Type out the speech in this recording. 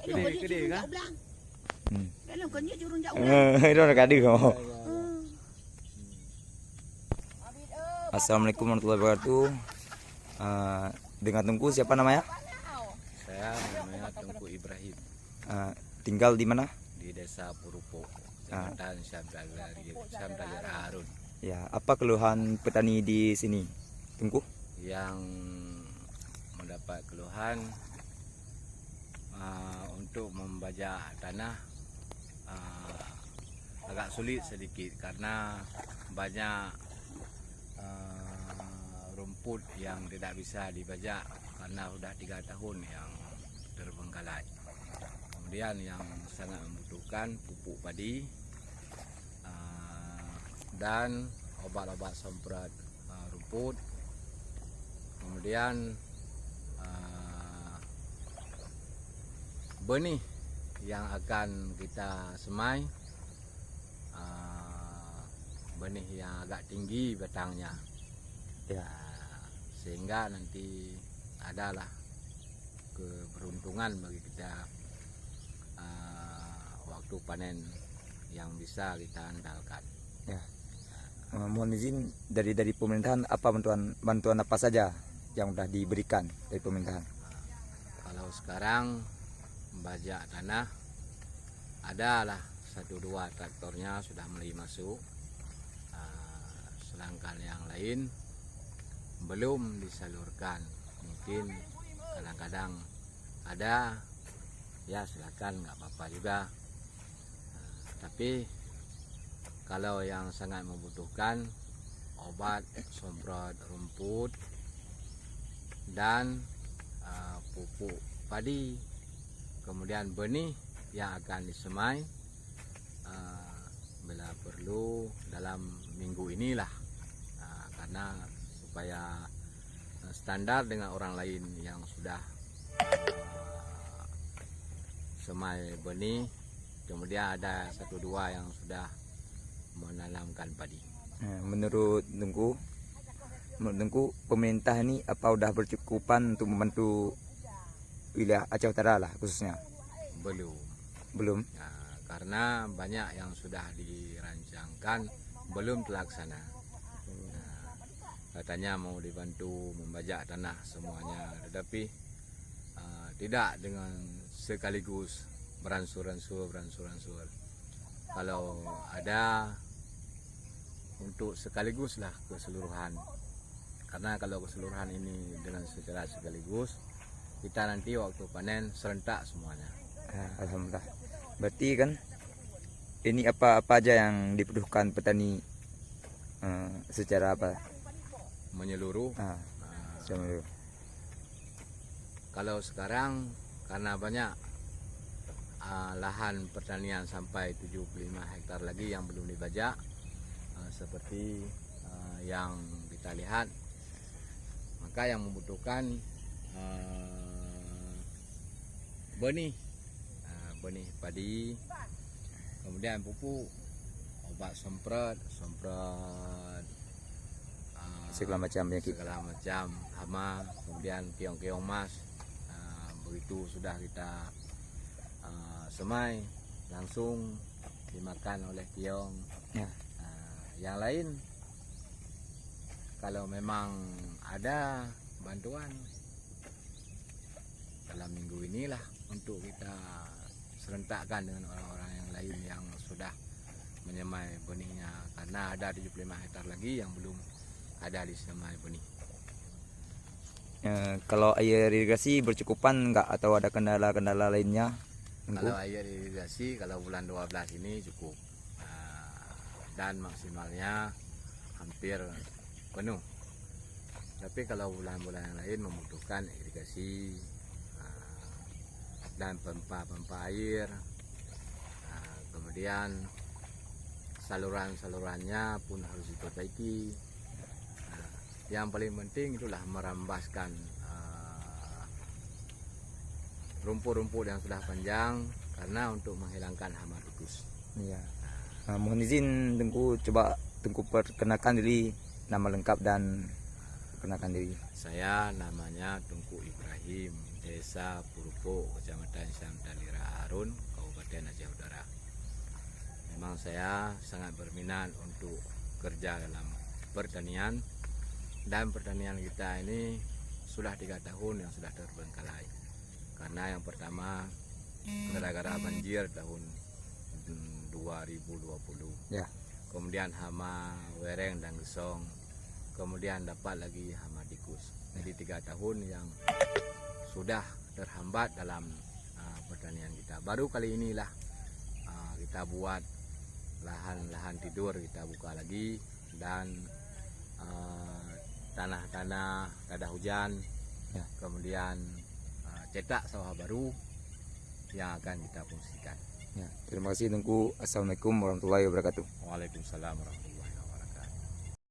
Gede kan? Dalam kan dia jurung jauh. Itu ada kadi kok. Assalamualaikum warahmatullahi wabarakatuh. Dengan Tengku siapa namanya? Saya namanya Tengku Ibrahim. Tinggal di mana? Di Desa Purupo, Kecamatan Syamdalir Harun. Ya, apa keluhan petani di sini, Tengku? Yang mendapat keluhan untuk membajak tanah agak sulit sedikit karena banyak rumput yang tidak bisa dibajak karena sudah 3 tahun yang terbengkalai. Kemudian yang sangat membutuhkan pupuk padi dan obat-obat semprot rumput. Kemudian benih yang akan kita semai, benih yang agak tinggi batangnya, Ya. Sehingga nanti adalah keberuntungan bagi kita waktu panen yang bisa kita andalkan. Ya. Mohon izin dari pemerintahan, apa bantuan apa saja yang sudah diberikan dari pemerintahan? Kalau sekarang membajak tanah adalah 1-2 traktornya sudah mulai masuk, sedangkan yang lain belum disalurkan. Mungkin kadang-kadang ada, ya silakan, nggak apa-apa juga. Tapi kalau yang sangat membutuhkan obat semprot rumput dan pupuk padi, kemudian benih yang akan disemai bila perlu dalam minggu inilah, karena supaya standar dengan orang lain yang sudah semai benih, kemudian ada 1-2 yang sudah menanamkan padi. Menurut Tengku, pemerintah ini apa udah bercukupan untuk membantu wilayah Aceh Utara lah khususnya? Belum. Karena banyak yang sudah dirancangkan belum terlaksana. Katanya mau dibantu membajak tanah semuanya, tetapi tidak dengan sekaligus beransur-ansur. Kalau ada untuk sekaligus lah keseluruhan, karena kalau keseluruhan ini dengan secara sekaligus, kita nanti waktu panen serentak semuanya. Alhamdulillah. Berarti kan ini apa aja yang dibutuhkan petani secara apa? Menyeluruh. Menyeluruh. Kalau sekarang karena banyak lahan pertanian sampai 75 hektar lagi yang belum dibajak, seperti yang kita lihat, maka yang membutuhkan benih padi, kemudian pupuk, obat semprot segala macam hama, kemudian keong-keong mas. Begitu sudah kita semai, langsung dimakan oleh keong. Yang lain, kalau memang ada bantuan dalam minggu inilah untuk kita serentakkan dengan orang-orang yang lain yang sudah menyemai benihnya, karena ada 75 hektar lagi yang belum ada disemai benih. Kalau air irigasi bercukupan nggak atau ada kendala-kendala lainnya? Kalau air irigasi kalau bulan 12 ini cukup, dan maksimalnya hampir penuh. Tapi kalau bulan-bulan yang lain membutuhkan irigasi dan pompa air, kemudian salurannya pun harus diperbaiki. Yang paling penting itulah merambaskan rumput-rumput yang sudah panjang, karena untuk menghilangkan hama tikus. Iya. Mohon izin Tengku, coba Tengku perkenalkan diri, nama lengkap dan perkenalkan diri. Saya namanya Tengku Ibrahim. Desa Purpo, Kecamatan Syamtalira Harun, Kabupaten Aceh Utara. Memang saya sangat berminat untuk kerja dalam pertanian, dan pertanian kita ini sudah 3 tahun yang sudah terbengkalai. Karena yang pertama gara-gara banjir tahun 2020, Ya. kemudian hama wereng dan gesong, kemudian dapat lagi hama tikus. Jadi 3 tahun yang sudah terhambat dalam pertanian kita. Baru kali inilah kita buat lahan-lahan tidur, kita buka lagi, dan tanah-tanah kada hujan, Ya. kemudian cetak sawah baru yang akan kita fungsikan. Ya, terima kasih Tengku. Assalamualaikum warahmatullahi wabarakatuh. Waalaikumsalam warahmatullahi wabarakatuh.